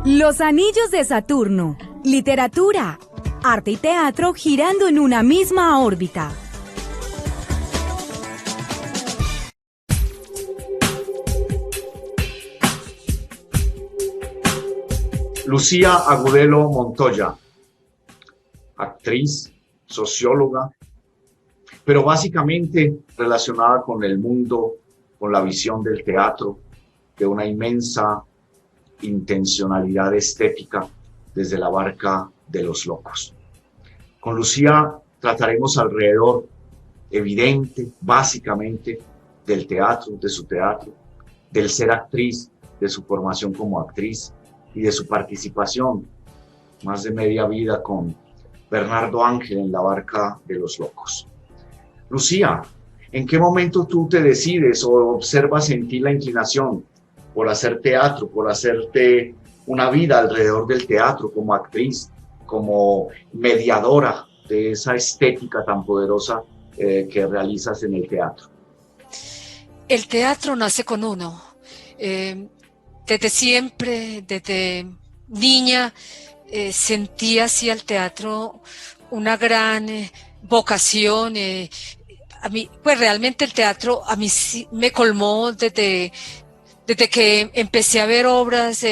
Los anillos de Saturno. Literatura, arte y teatro girando en una misma órbita. Lucía Agudelo Montoya, actriz, socióloga, pero básicamente relacionada con el mundo, con la visión del teatro, de una inmensa intencionalidad estética desde la barca de los locos. Con Lucía trataremos alrededor evidente, básicamente, del teatro, de su teatro, del ser actriz, de su formación como actriz y de su participación, más de media vida, con Bernardo Ángel en la barca de los locos. Lucía, ¿en qué momento tú te decides o observas en ti la inclinación por hacer teatro, por hacerte una vida alrededor del teatro como actriz, como mediadora de esa estética tan poderosa que realizas en el teatro? El teatro nace con uno. Desde siempre, desde niña, sentía hacia el teatro una gran vocación. A mí, pues realmente el teatro a mí sí me colmó desde que empecé a ver obras,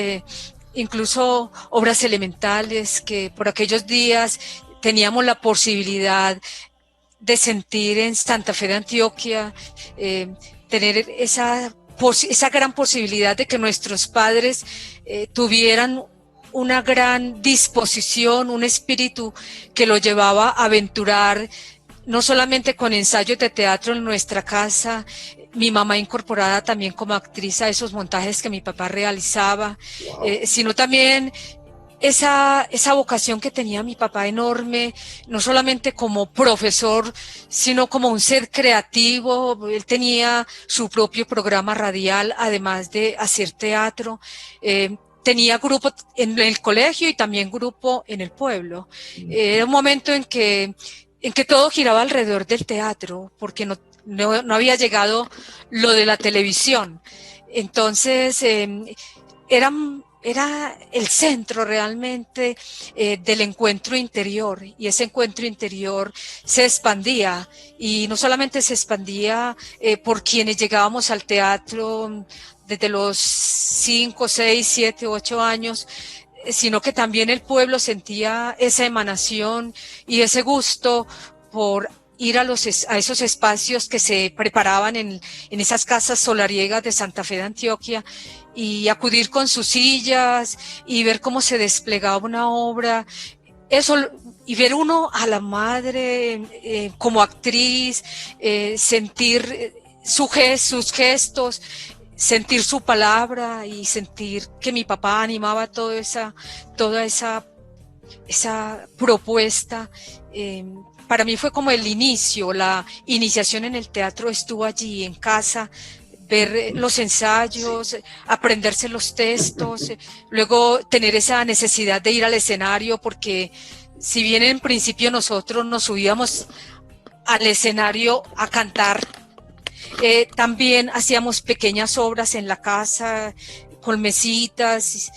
incluso obras elementales, que por aquellos días teníamos la posibilidad de sentir en Santa Fe de Antioquia, tener esa gran posibilidad de que nuestros padres tuvieran una gran disposición, un espíritu que lo llevaba a aventurar, no solamente con ensayos de teatro en nuestra casa, mi mamá incorporada también como actriz a esos montajes que mi papá realizaba, Wow. Sino también esa vocación que tenía mi papá enorme, no solamente como profesor, sino como un ser creativo. Él tenía su propio programa radial, además de hacer teatro. Tenía grupo en el colegio y también grupo en el pueblo. Era un momento en que todo giraba alrededor del teatro, porque no había llegado lo de la televisión. Entonces, era el centro realmente del encuentro interior, y ese encuentro interior se expandía, y no solamente se expandía por quienes llegábamos al teatro desde los 5, 6, 7, 8 años, sino que también el pueblo sentía esa emanación y ese gusto por ir a esos espacios que se preparaban en esas casas solariegas de Santa Fe de Antioquia, y acudir con sus sillas y ver cómo se desplegaba una obra. Eso, y ver uno a la madre como actriz, sentir sus gestos, sentir su palabra y sentir que mi papá animaba toda esa propuesta. Para mí fue como el inicio, la iniciación en el teatro estuvo allí en casa, ver los ensayos, aprenderse los textos, luego tener esa necesidad de ir al escenario, porque si bien en principio nosotros nos subíamos al escenario a cantar, también hacíamos pequeñas obras en la casa, con mesitas.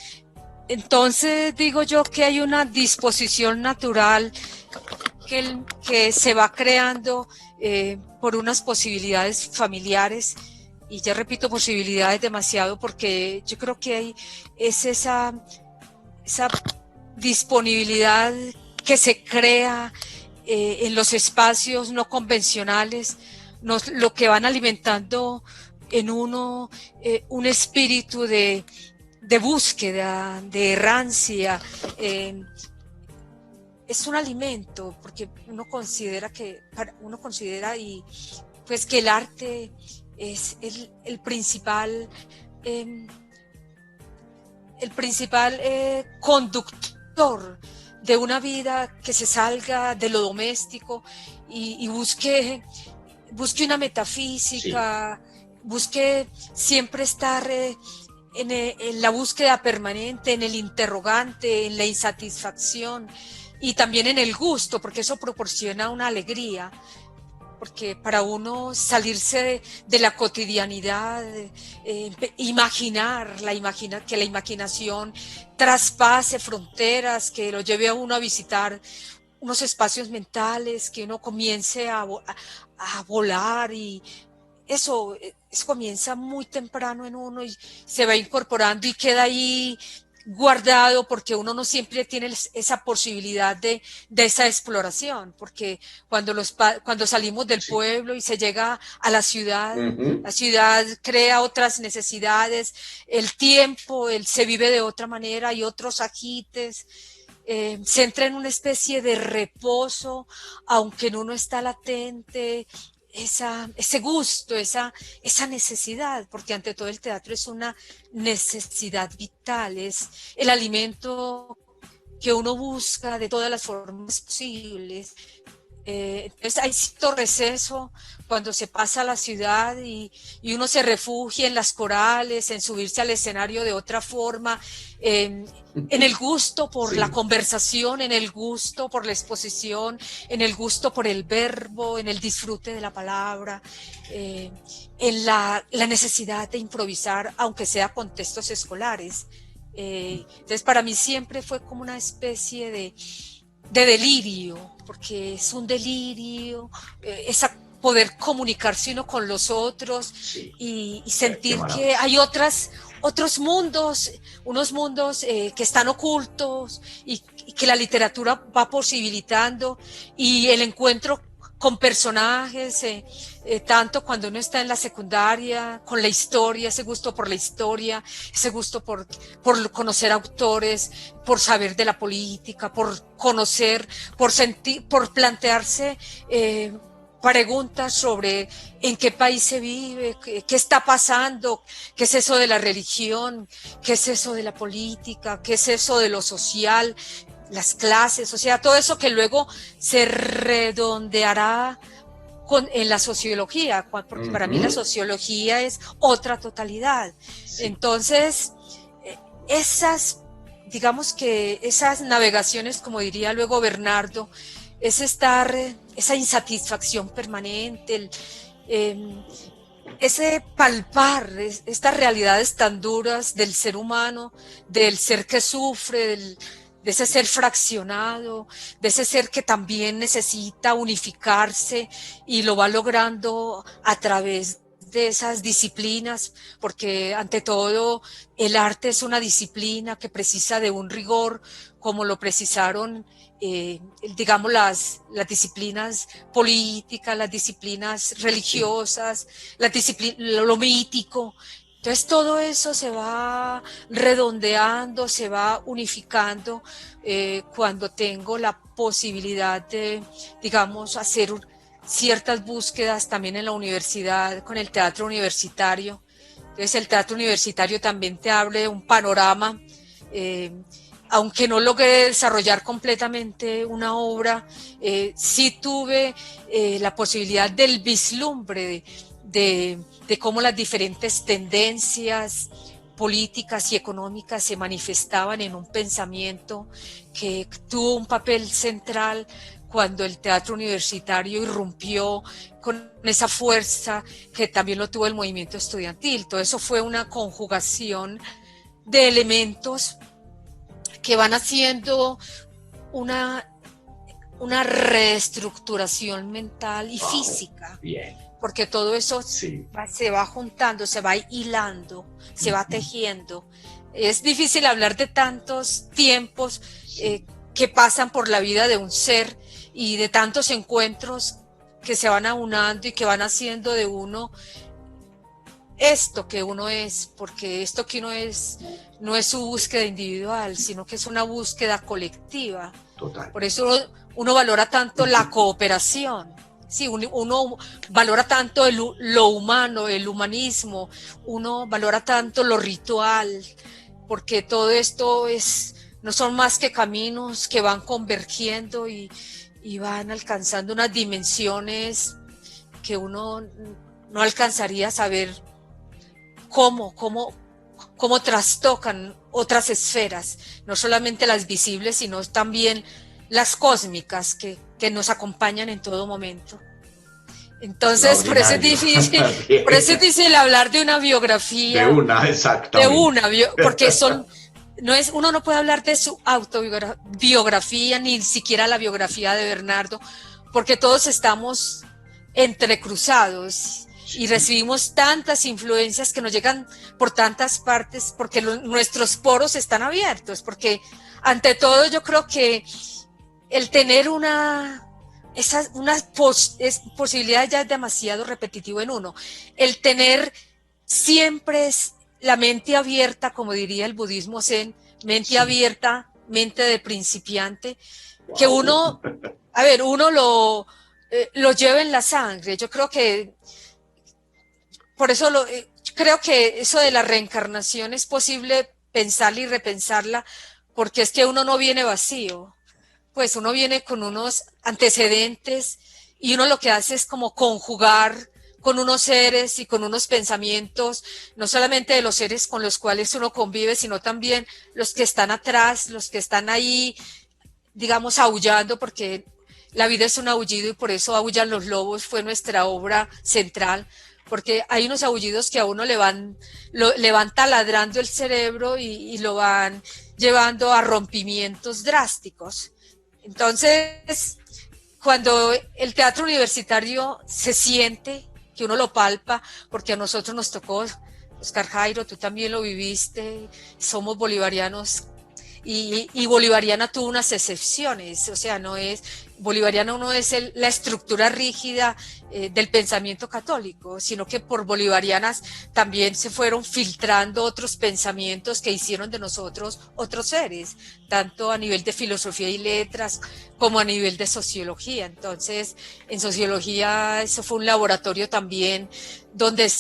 Entonces digo yo que hay una disposición natural que se va creando por unas posibilidades familiares, y ya repito, posibilidades demasiado, porque yo creo que es esa disponibilidad que se crea en los espacios no convencionales, lo que van alimentando en uno un espíritu de búsqueda, de errancia. Es un alimento, porque uno considera y pues que el arte es el principal conductor de una vida que se salga de lo doméstico y busque una metafísica, sí. Busque siempre estar en la búsqueda permanente, en el interrogante, en la insatisfacción, y también en el gusto, porque eso proporciona una alegría. porque para uno salirse de la cotidianidad, imaginar, que la imaginación traspase fronteras, que lo lleve a uno a visitar unos espacios mentales, que uno comience a volar, y eso comienza muy temprano en uno y se va incorporando y queda ahí guardado, porque uno no siempre tiene esa posibilidad de esa exploración, porque cuando salimos del Sí. pueblo y se llega a Ujú. la ciudad crea otras necesidades, el tiempo, se vive de otra manera, y otros agites, se entra en una especie de reposo, aunque en uno está latente ese gusto, esa necesidad, porque ante todo el teatro es una necesidad vital, es el alimento que uno busca de todas las formas posibles. Entonces hay cierto receso cuando se pasa a la ciudad, y uno se refugia en las corales, en subirse al escenario de otra forma, en el gusto por la Sí, conversación, en el gusto por la exposición, en el gusto por el verbo, en el disfrute de la palabra, en la necesidad de improvisar, aunque sea con textos escolares. Entonces para mí siempre fue como una especie de delirio, porque es un delirio, esa poder comunicarse uno con los otros, sí. y Qué sentir que maravilla. hay otros mundos, unos mundos que están ocultos, y que la literatura va posibilitando, y el encuentro con personajes, tanto cuando uno está en la secundaria, con la historia, ese gusto por la historia, ese gusto por conocer autores, por saber de la política, por conocer, por sentir, por plantearse preguntas sobre en qué país se vive, qué está pasando, qué es eso de la religión, qué es eso de la política, qué es eso de lo social, las clases, o sea, todo eso que luego se redondeará en la sociología, porque para mí la Ujú. sociología es otra totalidad. Sí, Entonces, esas, digamos que esas navegaciones, como diría luego Bernardo, es estar, esa insatisfacción permanente, eh, ese palpar estas realidades tan duras del ser humano, del ser que sufre, de ese ser fraccionado, de ese ser que también necesita unificarse, y lo va logrando a través de esas disciplinas, porque ante todo el arte es una disciplina que precisa de un rigor, como lo precisaron, digamos, las disciplinas políticas, las disciplinas sí. religiosas, lo mítico. Entonces todo eso se va redondeando, se va unificando, cuando tengo la posibilidad de, digamos, hacer ciertas búsquedas también en la universidad, con el teatro universitario. Entonces el teatro universitario también te abre un panorama, eh, aunque no logré desarrollar completamente una obra, sí tuve la posibilidad del vislumbre de cómo las diferentes tendencias políticas y económicas se manifestaban en un pensamiento que tuvo un papel central cuando el teatro universitario irrumpió con esa fuerza que también lo tuvo el movimiento estudiantil. Todo eso fue una conjugación de elementos que van haciendo una, una reestructuración mental y Wow. física, Bien. porque todo eso Sí. se va juntando, se va hilando, se va Ujú. tejiendo. Es difícil hablar de tantos tiempos Sí. que pasan por la vida de un ser, y de tantos encuentros que se van aunando y que van haciendo de uno esto que uno es, porque esto que uno es no es su búsqueda individual, sino que es una búsqueda colectiva. Total. Por eso uno valora tanto la cooperación. Sí, uno valora tanto lo humano, el humanismo, uno valora tanto lo ritual, porque todo esto no son más que caminos que van convergiendo, y van alcanzando unas dimensiones que uno no alcanzaría a saber cómo trastocan otras esferas, no solamente las visibles, sino también las cósmicas que nos acompañan en todo momento. Entonces, por eso es difícil, por eso es difícil hablar de una biografía. De una, exactamente. Porque uno no puede hablar de su autobiografía, ni siquiera la biografía de Bernardo, porque todos estamos entrecruzados y recibimos tantas influencias que nos llegan por tantas partes, porque nuestros poros están abiertos, porque ante todo yo creo que el tener una posibilidad ya es demasiado repetitivo en uno. El tener siempre la mente abierta, como diría el budismo zen, mente abierta, mente de principiante, que uno lo lleva en la sangre. Yo creo que por eso creo que eso de la reencarnación es posible pensarla y repensarla, porque es que uno no viene vacío. Pues uno viene con unos antecedentes y uno lo que hace es como conjugar con unos seres y con unos pensamientos, no solamente de los seres con los cuales uno convive, sino también los que están atrás, los que están ahí, digamos, aullando, porque la vida es un aullido y por eso Aullan los lobos fue nuestra obra central, porque hay unos aullidos que a uno le van taladrando el cerebro y lo van llevando a rompimientos drásticos. Entonces, cuando el teatro universitario se siente, que uno lo palpa, porque a nosotros nos tocó, Oscar Jairo, tú también lo viviste, somos bolivarianos, y bolivariana tuvo unas excepciones, o sea, bolivariana no es la estructura rígida del pensamiento católico, sino que por bolivarianas también se fueron filtrando otros pensamientos que hicieron de nosotros otros seres, tanto a nivel de filosofía y letras como a nivel de sociología. Entonces, en sociología eso fue un laboratorio también donde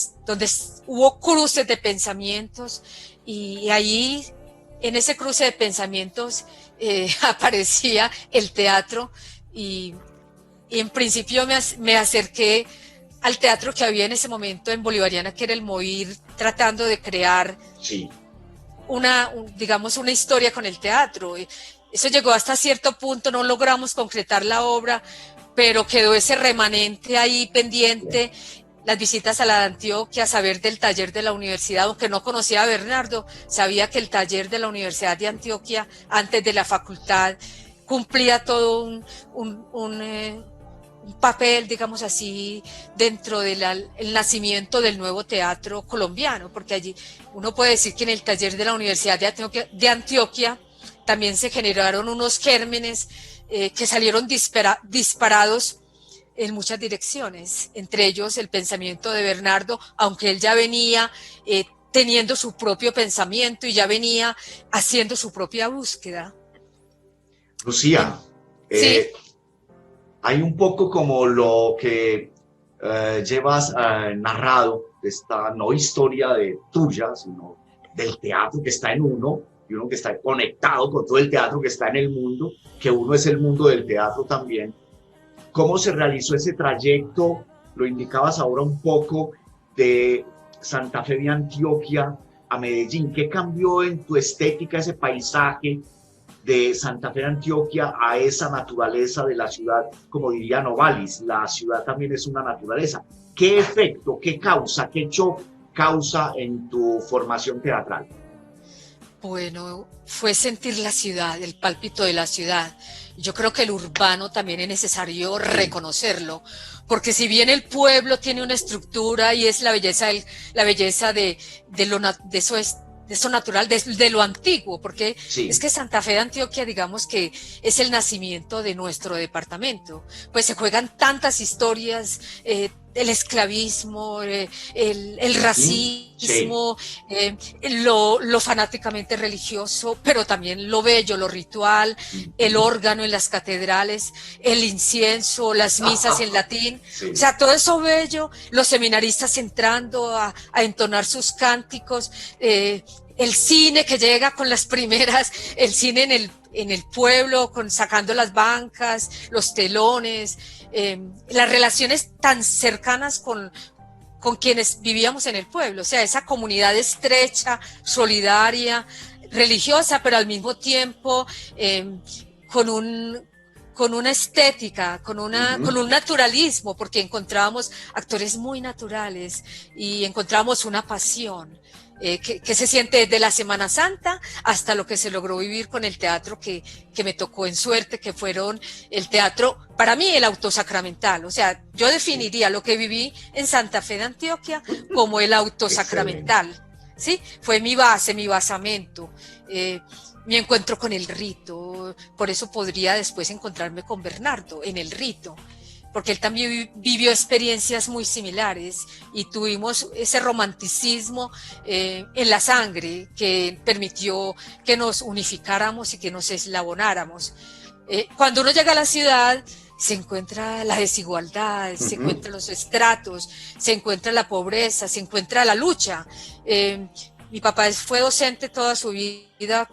hubo cruces de pensamientos y ahí en ese cruce de pensamientos aparecía el teatro y en principio me acerqué al teatro que había en ese momento en Bolivariana, que era el Movir, tratando de crear digamos, una historia con el teatro. Eso llegó hasta cierto punto, no logramos concretar la obra, pero quedó ese remanente ahí pendiente. Las visitas a la de Antioquia, saber del taller de la universidad, aunque no conocía a Bernardo, sabía que el taller de la Universidad de Antioquia, antes de la facultad, cumplía todo un papel, digamos así, dentro del nacimiento del nuevo teatro colombiano, porque allí uno puede decir que en el taller de la Universidad de Antioquia también se generaron unos gérmenes que salieron disparados en muchas direcciones, entre ellos el pensamiento de Bernardo, aunque él ya venía teniendo su propio pensamiento y ya venía haciendo su propia búsqueda. Lucía, ¿sí? Hay un poco como lo que llevas narrado, de esta no historia tuya, sino del teatro que está en uno, y uno que está conectado con todo el teatro que está en el mundo, que uno es el mundo del teatro también. ¿Cómo se realizó ese trayecto? Lo indicabas ahora un poco, de Santa Fe de Antioquia a Medellín. ¿Qué cambió en tu estética ese paisaje de Santa Fe de Antioquia a esa naturaleza de la ciudad? Como diría Novalis, la ciudad también es una naturaleza. ¿Qué efecto, qué causa, qué shock causa en tu formación teatral? Bueno, fue sentir la ciudad, el pálpito de la ciudad. Yo creo que el urbano también es necesario reconocerlo, porque si bien el pueblo tiene una estructura y es la belleza de eso natural, de lo antiguo, porque es que Santa Fe de Antioquia, digamos que es el nacimiento de nuestro departamento, pues se juegan tantas historias, el esclavismo, el racismo, lo fanáticamente religioso, pero también lo bello, lo ritual, el órgano en las catedrales, el incienso, las misas en latín, o sea, todo eso bello, los seminaristas entrando a entonar sus cánticos, el cine que llega con las primeras, el cine en el pueblo, sacando las bancas, los telones, las relaciones tan cercanas con quienes vivíamos en el pueblo, o sea, esa comunidad estrecha, solidaria, religiosa, pero al mismo tiempo con con una estética, con un naturalismo, porque encontrábamos actores muy naturales y encontrábamos una pasión. Que se siente desde la Semana Santa hasta lo que se logró vivir con el teatro que me tocó en suerte, que fueron el teatro, para mí el autosacramental. O sea, yo definiría lo que viví en Santa Fe de Antioquia como el autosacramental. ¿Sí? Fue mi base, mi basamento, mi encuentro con el rito. Por eso podría después encontrarme con Bernardo en el rito, porque él también vivió experiencias muy similares y tuvimos ese romanticismo en la sangre que permitió que nos unificáramos y que nos eslabonáramos. Cuando uno llega a la ciudad, se encuentra la desigualdad, se encuentran los estratos, se encuentra la pobreza, se encuentra la lucha. Mi papá fue docente toda su vida,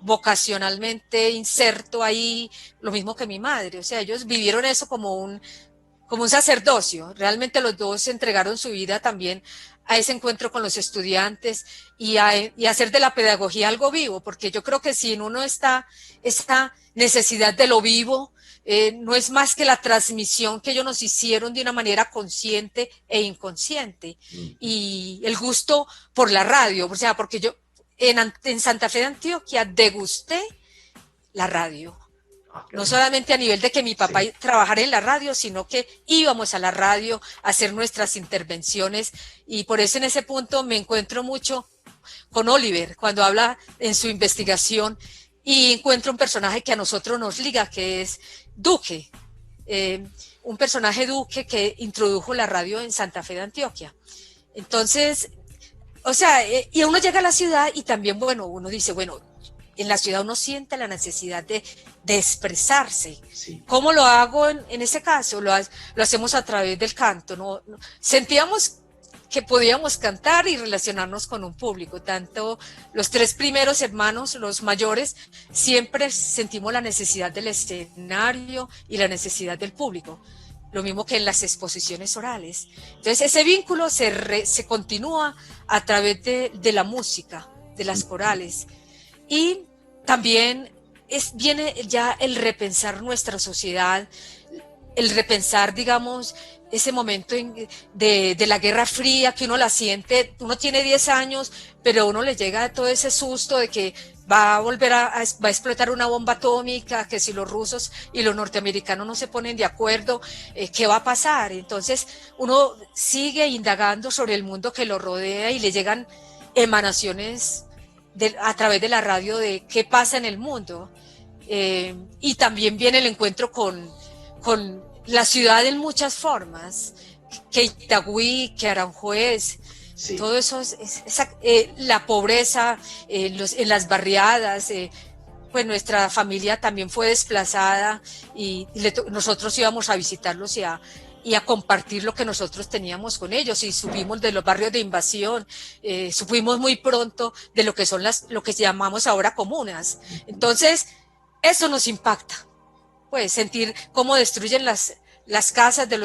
vocacionalmente inserto ahí, lo mismo que mi madre. O sea, ellos vivieron eso como un sacerdocio. Realmente los dos se entregaron su vida también a ese encuentro con los estudiantes y a hacer de la pedagogía algo vivo, porque yo creo que si en uno está esta necesidad de lo vivo, no es más que la transmisión que ellos nos hicieron de una manera consciente e inconsciente. Y el gusto por la radio, o sea, porque yo en Santa Fe de Antioquia degusté la radio. No solamente a nivel de que mi papá trabajara en la radio, sino que íbamos a la radio a hacer nuestras intervenciones, y por eso en ese punto me encuentro mucho con Oliver cuando habla en su investigación, y encuentro un personaje que a nosotros nos liga, que es Duque, un personaje Duque que introdujo la radio en Santa Fe de Antioquia. Entonces, o sea, y uno llega a la ciudad y también, bueno, uno dice, bueno, en la ciudad uno siente la necesidad de expresarse. Sí. ¿Cómo lo hago en ese caso? Lo hacemos a través del canto, ¿no? Sentíamos que podíamos cantar y relacionarnos con un público. Tanto los tres primeros hermanos, los mayores, siempre sentimos la necesidad del escenario y la necesidad del público. Lo mismo que en las exposiciones orales. Entonces ese vínculo se continúa a través de la música, de las corales. Y también viene ya el repensar nuestra sociedad, el repensar, digamos, ese momento de la Guerra Fría, que uno la siente, uno tiene 10 años, pero a uno le llega todo ese susto de que va a volver va a explotar una bomba atómica, que si los rusos y los norteamericanos no se ponen de acuerdo, ¿qué va a pasar? Entonces uno sigue indagando sobre el mundo que lo rodea y le llegan emanaciones a través de la radio de qué pasa en el mundo. Y también viene el encuentro con la ciudad en muchas formas, que Itagüí, que Aranjuez, sí. Todo eso, la pobreza en las barriadas, pues nuestra familia también fue desplazada y nosotros íbamos a visitarlos y a compartir lo que nosotros teníamos con ellos, y supimos de los barrios de invasión, supimos muy pronto de lo que son lo que llamamos ahora comunas. Entonces, eso nos impacta, pues sentir cómo destruyen las casas de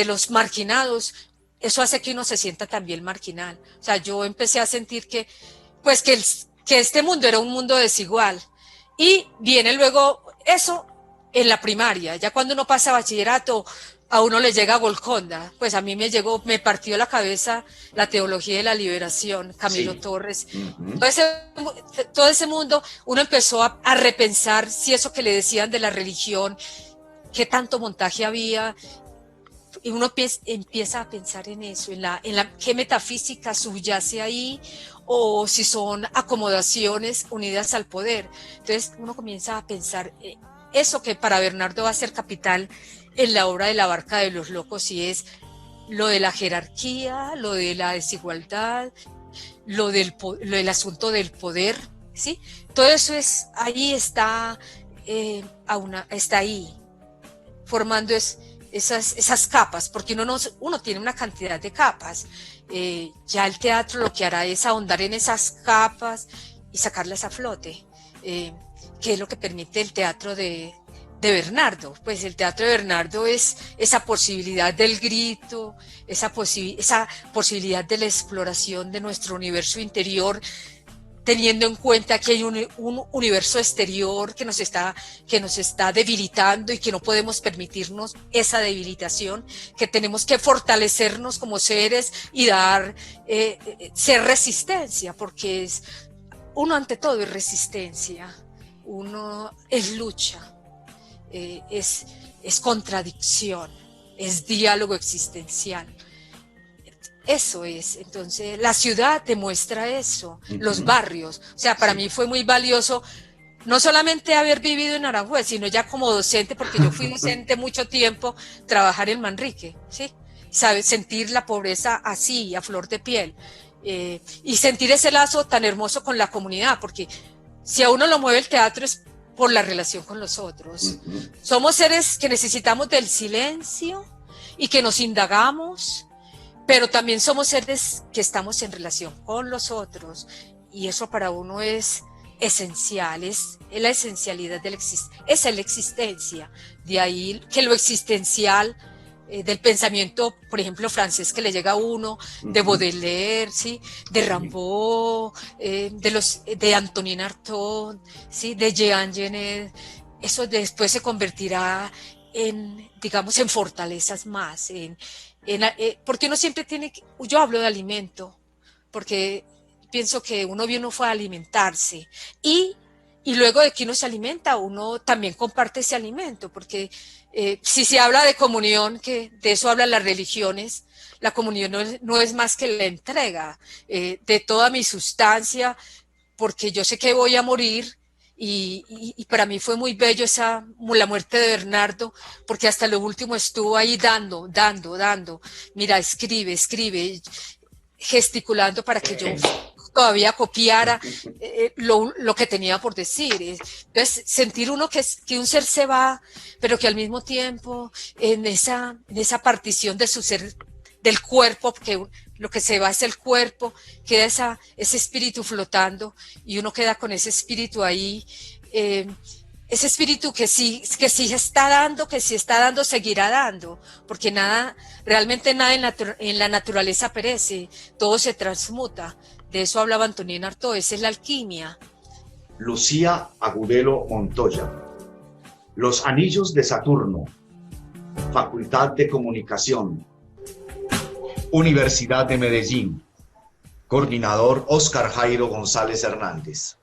los marginados. Eso hace que uno se sienta también marginal. O sea, yo empecé a sentir que este mundo era un mundo desigual. Y viene luego eso en la primaria. Ya cuando uno pasa a bachillerato, a uno le llega Golconda. Pues a mí me partió la cabeza la teología de la liberación, Camilo Torres. Todo ese mundo, uno empezó a repensar si eso que le decían de la religión, qué tanto montaje había. Y uno empieza a pensar en eso, en qué metafísica subyace ahí, o si son acomodaciones unidas al poder. Entonces uno comienza a pensar eso que para Bernardo va a ser capital en la obra de La Barca de los Locos, y es lo de la jerarquía, lo de la desigualdad, lo del asunto del poder, ¿sí? Todo eso ahí está, está ahí, formando esas capas, porque uno tiene una cantidad de capas. Ya el teatro lo que hará es ahondar en esas capas y sacarlas a flote, que es lo que permite el teatro de Bernardo. Pues el teatro de Bernardo es esa posibilidad del grito, esa posibilidad de la exploración de nuestro universo interior, teniendo en cuenta que hay un universo exterior que nos está debilitando y que no podemos permitirnos esa debilitación, que tenemos que fortalecernos como seres y ser resistencia, porque uno ante todo es resistencia, uno es lucha, es contradicción, es diálogo existencial. Eso es, entonces la ciudad demuestra eso, los barrios. O sea, para mí fue muy valioso no solamente haber vivido en Aranjuez, sino ya como docente, porque yo fui docente mucho tiempo, trabajar en Manrique, ¿sí? ¿Sabes? Sentir la pobreza así, a flor de piel, y sentir ese lazo tan hermoso con la comunidad, porque si a uno lo mueve el teatro es por la relación con los otros. Somos seres que necesitamos del silencio y que nos indagamos, pero también somos seres que estamos en relación con los otros, y eso para uno es esencial, es la esencialidad es la existencia. De ahí que lo existencial del pensamiento, por ejemplo, francés que le llega a uno, de Baudelaire, ¿sí? De Rimbaud, de Antonin Artaud, ¿sí? De Jean Genet, eso después se convertirá digamos, en fortalezas más, porque uno siempre yo hablo de alimento, porque pienso que uno fue a alimentarse, y luego de que uno se alimenta, uno también comparte ese alimento, porque si se habla de comunión, que de eso hablan las religiones, la comunión no es más que la entrega de toda mi sustancia, porque yo sé que voy a morir. Y para mí fue muy bello la muerte de Bernardo, porque hasta lo último estuvo ahí dando. Mira, escribe, gesticulando para que yo todavía copiara lo que tenía por decir. Entonces, sentir uno que un ser se va, pero que al mismo tiempo en esa partición de su ser, del cuerpo, porque lo que se va es el cuerpo, queda ese espíritu flotando, y uno queda con ese espíritu ahí, ese espíritu que sí está dando, seguirá dando, porque realmente nada en la naturaleza perece, todo se transmuta. De eso hablaba Antonin Artaud, esa es la alquimia. Lucía Agudelo Montoya, Los Anillos de Saturno, Facultad de Comunicación, Universidad de Medellín. Coordinador Óscar Jairo González Hernández.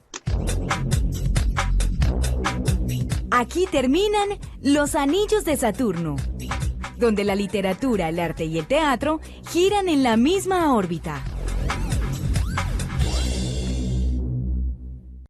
Aquí terminan Los Anillos de Saturno, donde la literatura, el arte y el teatro giran en la misma órbita.